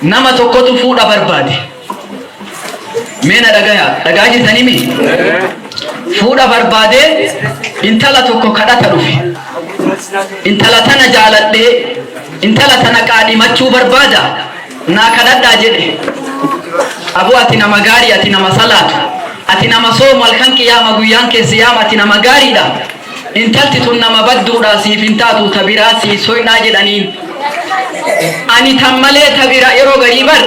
nama tokkotu fuudha barbaade. Meena dhagaa jirtanii mi? Fuudha barbaade intala tokko kadhata dhufe. Intala tana jaaladhee intala tana qaadhimachuu barbaada. Naa kadhadhaa jedhe. Abu ati nama gaarii, ati nama salaatu, ati nama soomu halkan qiyaama guyyaan keessa yaama, ati nama gaariidha. Intalti tun nama badduudha siif hin taatu tabiraa siif soynaa jedhaniin. Ani tan malee tabira yeroo garii bar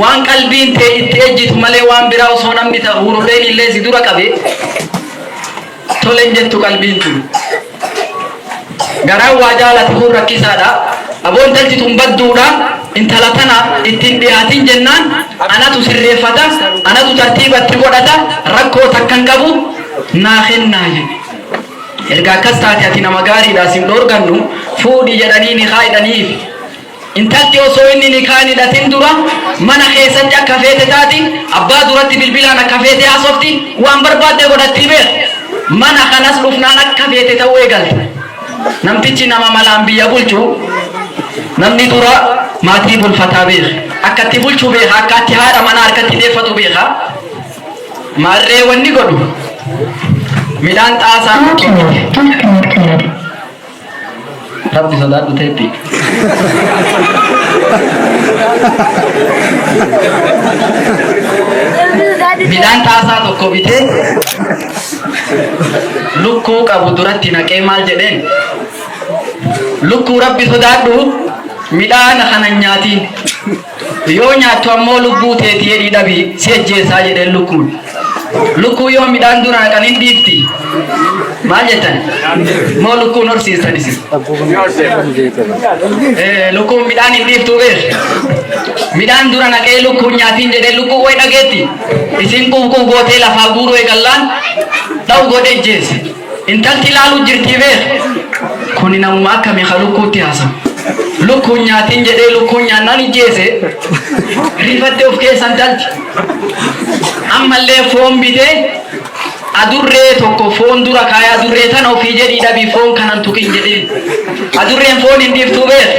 waan qalbiin ta'e itti ejjitu malee waan biraa osoo namni ta'u huruleen illee si dura qabe toleen jettu qalbiin tun. Garaan waa jaalatu kun rakkisaadha. Aboon intalti tun badduudha. Intala tana ittiin dhiyaatiin jennaan anatu sirreeffata, anatu tartiibatti godhata, rakkoo takkan qabu naa kennaa jedhe. Erga akkas taate ati nama gaariidha sin dhoorgannu fuudhi jedhanii ni kaa'idhaniif. Intalti osoo inni ni kaa'idhatin dura mana keessatti akka feete taati abbaa duratti bilbilaan akka feete haasofti waan barbaadde godhatti beek. Mana kanas dhufnaan akka feete ta'uu eegalte. Namtichi nama malaan biyya bulchu namni dura maatii bulfataa beek. Akkatti bulchuu beeka, akkatti haadha mana harkatti deeffatu beeka. Maarree wanni godhu midhaan xaasaa rabbi sodaadhu ta'etti. Midhaan xaasaa tokko bitee lukkuu qabu duratti naqee maal jedheen lukkuu rabbi sodaadhu midhaan kana nyaatiin yoo nyaattu ammoo lubbuu teetii jedhii dhabii si ejjeessaa jedheen lukkuun. Lukkuu yoo midhaan dura naqan hin dhiifti. Maal jettan? Moo lukkuun horsiistan isin? Lukkuun midhaan hin dhiiftuu beek. Midhaan dura naqee lukkuun nyaatiin jedhee lukkuu way dhageetti. Isin quufquuf gootee lafaa guuruu eegallaan dha'u godhee ejjeesse. Intalti ilaaluu jirti beek. Kuni namuma akkamii ka lukkuutti haasawu. Lukkuun nyaatiin jedhee lukkuun nyaannaan ijjeesse. Rifattee of keessan talti. Ammallee foon bitee adurree tokko foon dura kaayee adurree tana ofii jedhii dhabii foon kanan tuqin jedheen. Adurreen foon hin dhiiftuu beek.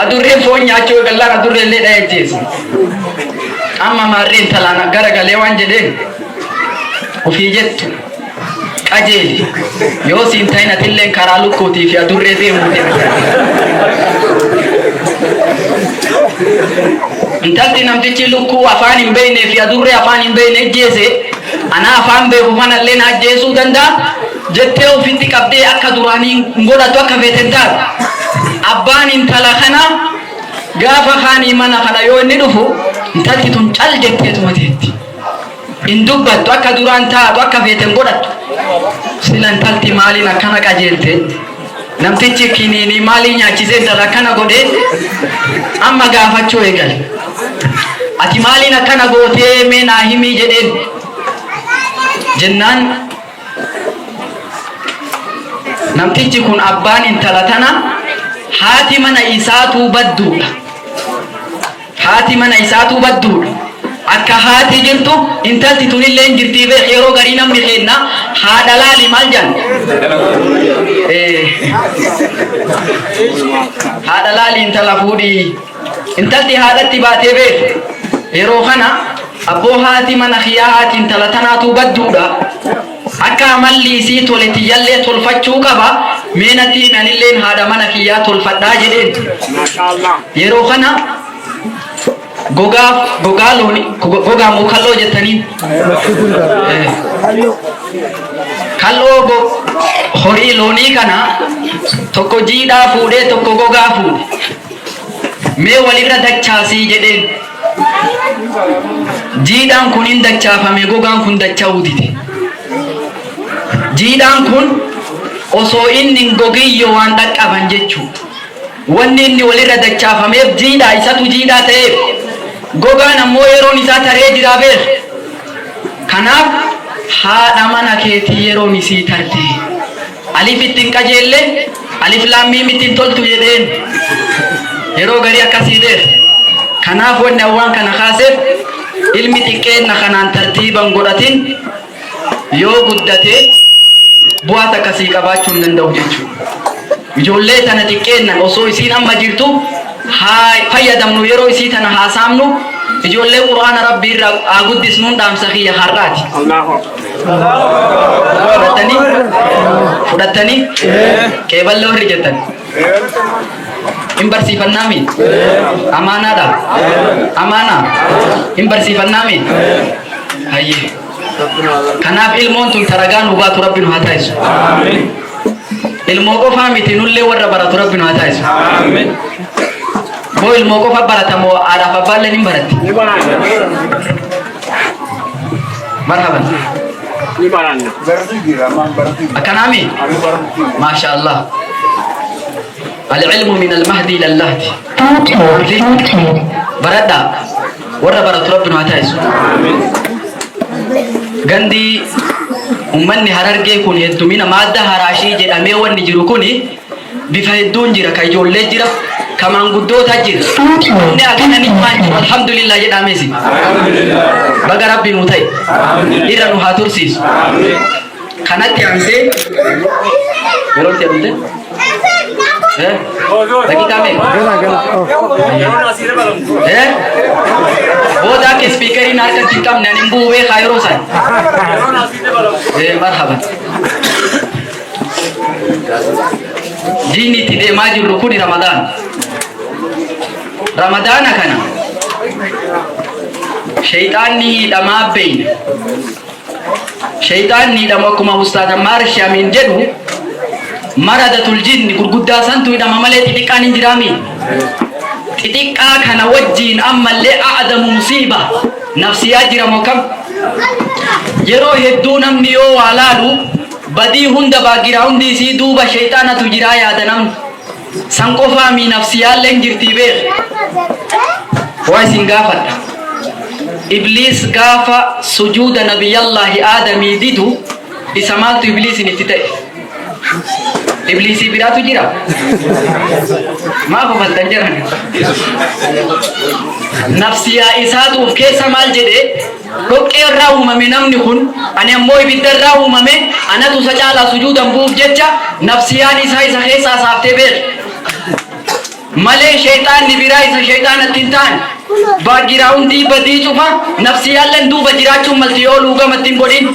Adurreen foon nyaachuu eegallaan adurreellee dha'ee ejjeesse. Amma maarreen talaan garagalee waan jedheen ofii jettu qajeeli yoo siin ta'in atilleen karaa lukkuutii fi adurree deemuu intalti namtichi lukkuu afaan hin beeknee fi adurree afaan hin beekne ejjeese ana afaan beeku kanallee na ajjeesuu danda'a jettee ofitti qabdee akka duraanii godhatu akka feeten taatu. Abbaan intala kana gaafa kaanii mana kana yoo inni dhufu intalti tun cal jetteetuma teetti. In dubbattu akka duraan taatu akka feeten godhattu. Sila intalti maaliin akkana qajeelte namtichi kiniinii maalii nyaachisee intala akkana godhee amma gaafachuu eegale. Ati maaliin akkana gootee mee naa himii jedheen jennaan namtichi kun abbaan intala tana haati mana isaatuu badduudha. Haati mana isaatuu badduudha. Akka haati jirtu intalti tunillee jirtii beek yeroo garii namni kenna haadha laali maal jedhan haadha laali intala fuudhii intalti haadhatti baatee beek yeroo kana abboo haati mana kiyyaa haati intala tanaatu badduudha. Akka amalli isii tole tiyyallee tolfachuu qaba meenatti himanilleen haadha mana kiyyaa tolfadhaa jedheen. Yeroo kana gogaa looni gogaa moo kalloo jettaniin kalloo horii loonii kana tokko jiidhaa fuudhee tokko gogaa fuudhe mee walirra dachaasii jedheen. Jiidhaan kun hin dachaafame gogaan kun dacha'uu dide. Jiidhaan kun osoo inni gogiyyo waan dhaqqaban jechuu wanni inni walirra dachaafameef jiidhaa isatu jiidhaa ta'eef gogaan ammoo yeroon isaa taree jira beek. Kanaaf haadha mana keetii yeroon isii tarte alif ittiin qajeelle alif laammiim ittiin toltu jedheen yeroo garii akkasii beek. Kanaaf wanni awwaan kana kaaseef ilmi xiqqeenna kanaan tartiiban godhatin yoo guddate bu'aa akkasii qabaachuu hin danda'u jechuudha. ijoollee tana xiqqeennan osoo isiin amma jirtu haa fayyadamnu yeroo isii tana haasaamnu ijoollee quraana rabbii irraa haa guddisnuun dhaamsa kiyya har'aati. Fudhattanii qeeballee warri jettan hin barsiifannaami amaanaadha amaanaa hin barsiifannaami hayyee kanaaf ilmoon tun taragaan hubaatu rabbi nu haa taasisu ilmoo qofaa miti nullee warra baratu rabbi nu haa taasisu boo ilmoo qofa baratamoo haadhaaf abbaallee hin baratti marhaban أكنامي ما شاء الله العلم من المهدي إلى اللهد بردا ورا برد ربنا عتايس غندي أمني هررجي كوني الدمينا مادة هراشي جد أمي ونجرو كوني بفهدون جرا كيجول لجرا كمان قدو تجر إني أكنا نجمان الحمد لله جد أميسي بقى ربي نوتاي إيران وهاتور سيس خانات يامسي يروح تيابنده lagi kami boda ke speaker ini narkan tikam nanimbu we khairosan marhaban jini tide maju rukuni Ramadan Ramadan kana syaitan ni dama bain syaitan ni dama kuma ustaz Ammar Syamin jedhu maradatul jinni gurguddaa santu idama malee xixiqqaan hin jiraami xixiqqaa kana wajjiin ammallee a'damu musiiba nafsiyaa jiramoo kam yeroo hedduu namni yoo waa laalu badii hunda baagiraa hundi isii duuba shayxaanatu jiraa yaada namni san qofaami nafsiyaallee hin jirtii beek waa isin gaafadha ibliis gaafa sujuuda nabiyyallaahi aadamii didu isa maaltu ibliisin itti ta'e Iblisi biratu jira. Maaf faltan jiran. Nafsiya isaatu of keessa maal jedhe dhoqqee irraa uumame namni kun ani ammoo ibidda irraa uumame anatu isa caalaa sujuudan bu'uuf jecha nafsiyaan isaa isa keessaa saaftee beek. Malee shayxaanni biraa isa shayxaanatti hin taane baagiraa hundii badii cufa nafsiyaalleen duuba jiraachuun malti yoo luugamatti hin godhin.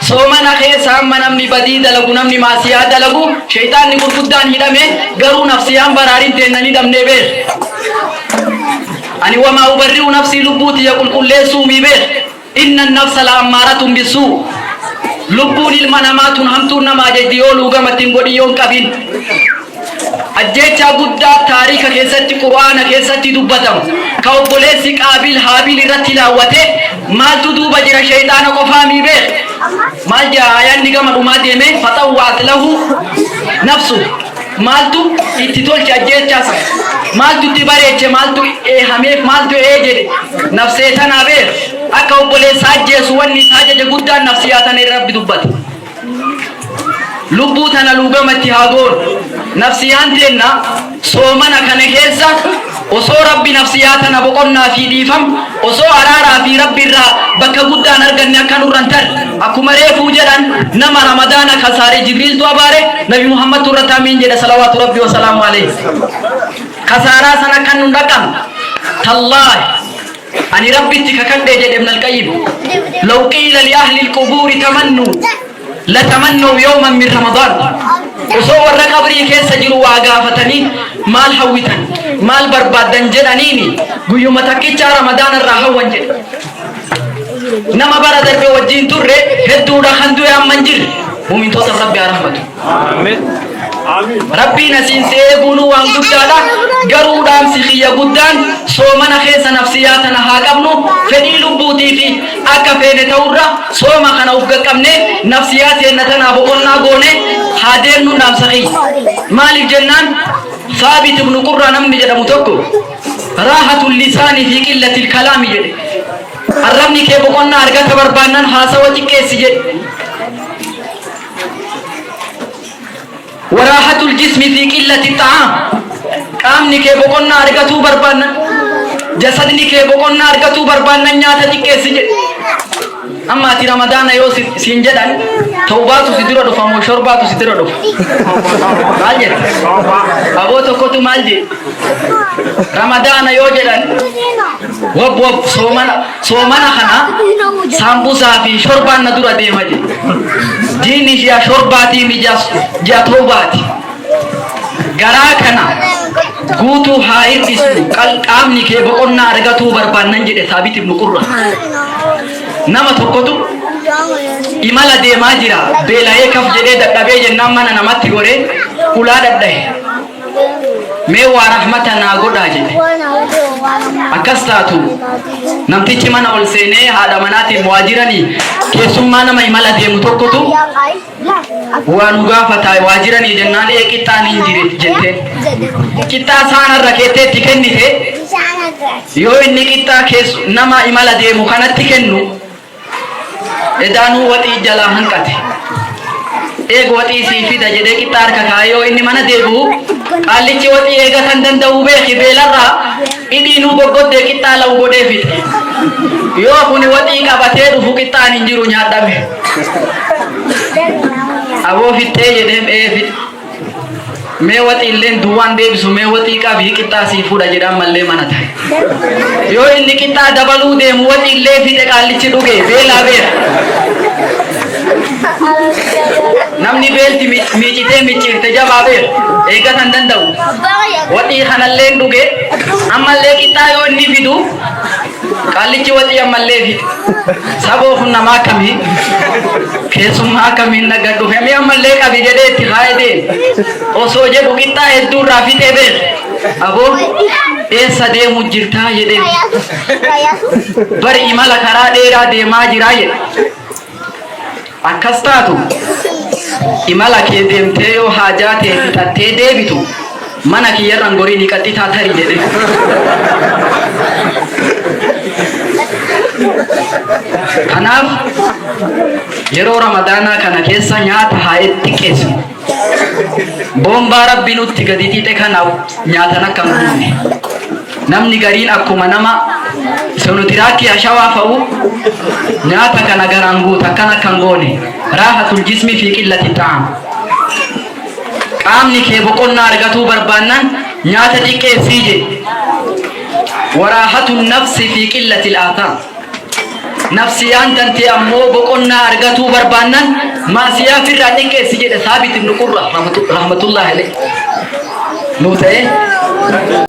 soomana keessa amma namni badii dalagu namni maasiyaa dalagu shaytaanni gurguddaan hidhame garuu nafsiyaan baraarin teennanii dhabnee beek ani wamaa ubarri'u nafsii lubbuuti qulqulleessuu mi beek inna nafsa la ammaaratun bisuu lubbuun ilma namaatun hamtuun namaa jajdi yoo luugamatti hin godhin yoon qabin ajjecha guddaa taarika keessatti qur'aana keessatti dubbatamu ka obboleessi qaabil haabil irratti laawwate maaltu duuba jira shayxaana qofaa mi beek maal jaa ayanni gama dhumaa deeme fatawwaat lahu nafsu maaltu itti tolche ajjechaasa maaltu itti bareeche maaltu hameef maaltu jedhe nafsee tanaa beek akka obboleessa ajjeesu wanni isaa jaja guddaan nafsiyaa tana rabbi dubbate lubbuu tana luugamatti haa goon nafsiyaan teenna soomana kana keessa osoo rabbi nafsiyaa tana boqonnaa fi dhiifam osoo araaraa fi rabbi irraa bakka guddaan arganne akka nurran tar akkuma reefuu jedhan nama ramadaana kasaare jibriiltu abaare nabi muhammad turratti amiin jedha salawaatu rabbi wasalaamu alayhi kasaaraa sana kan nun dhaqan tallaahi ani rabbitti kakadhee jedhe ibn al-qayyim law qiila li ahli al-qubuuri tamannuu لتمنوا يوما من رمضان وصور قبري كيس سجلوا وعقافتني مال حويتن مال بربادن جدانيني قيوم تكيتش رمضان الراحة وانجل نما برا دربي وجين تره هدو رخندو يا منجر ومن توتر ربي رحمته آمين ربي نسين سيبونو وان قدالا قرو دام سخية قدان soomana keessa nafsiyaa tana haa qabnu fedhii lubbuutii fi akka feene ta'urra sooma kana uf qaqqabne nafsiyaa teenna tana boqonnaa goone haa deemnu dhaamsaqii maaliif jennaan Saabit ibn Qurra namni jedhamu tokko raahatul lisaani fi qillatil kalaami jedhe arrabni kee boqonnaa argata barbaannan haasawa xiqqeessi jedhe waraahatul jismi fi qillati ta'aam qaamni kee boqonnaa argatuu barbaannan jasadni kee boqonnaa argatuu barbaannan nyaata xiqqeessi jedhe أما تي رمضان يو سينجدان توباتو سيدرو دو فامو شرباتو سيدرو دو مالجي أبو تكوتو مالجي رمضان يو جدان وب سومانا خنا سامبوسا في شربان ندورا دي ماجي جيني جيا شرباتي ميجاس جيا توباتي غراكنا غوتو هاير اسمو قامني كي بقولنا أرغتو بربانن جدي ثابت ابن قرة nama tokkotu imala deemaa jira beela'ee kaf jedhee dadhabee jennaan mana namatti goree ulaa dadhaye mee waa rahmata naa godhaa jedhe akkas taatu namtichi mana ol seenee haadha manaatiin waajiranii keessummaa nama imala deemu tokkotu waan gaafataa waajiranii jennaan qixxaan hin jire jetteen qixxaa saanarra keetteetti kennite yoo inni qixxaa nama imala deemu kanatti kennu edanu wati jala hankate eeg wati si fida jede kitar ka kayo inni mana debu alichi wati ega tan dandau be khibelarra idinu gogodde kitala ugode fit yo kuni wati ka bate du fukitani njiru nyadame abo fitte jede e fit me wati len duwan debisu me wati ka bi kita si fuda jeda malle mana tay yo inni kita dabalu de mu wati le fit ka alichi duge bela be namni belti michite jababe ega tan dandau wati khanalle duge amalle kita yo inni fidu kalichi wati amalle fit sabo hunna makami kesum makami nagadu heme amalle ka bi jede ti haide oso je bukita eddu rafite be abo esa de mujirta jede bari imala kara dera de majira ye akastatu imala ke demte yo hajate tatte debitu mana ki yarran gori ni katita thari jede kanaf yero ramadana kana kessa nyaata haetti kesu bomba rabbinutti gaditi te kana nyaata nakam namni garin akkuma nama sonutiraki ashawa fa'u nyaata kana garangu takana kangone rahatul jismi fi qillati ta'am qaamni ke boqonna argatu barbaannan nyaata dikke sije warahatun nafsi fi qillati al-atham nafsiyan tanti ammo boqonna argatu barbaannan maasiya firra dikke sije sabit ibn qurra rahmatullah alayhi no ta'e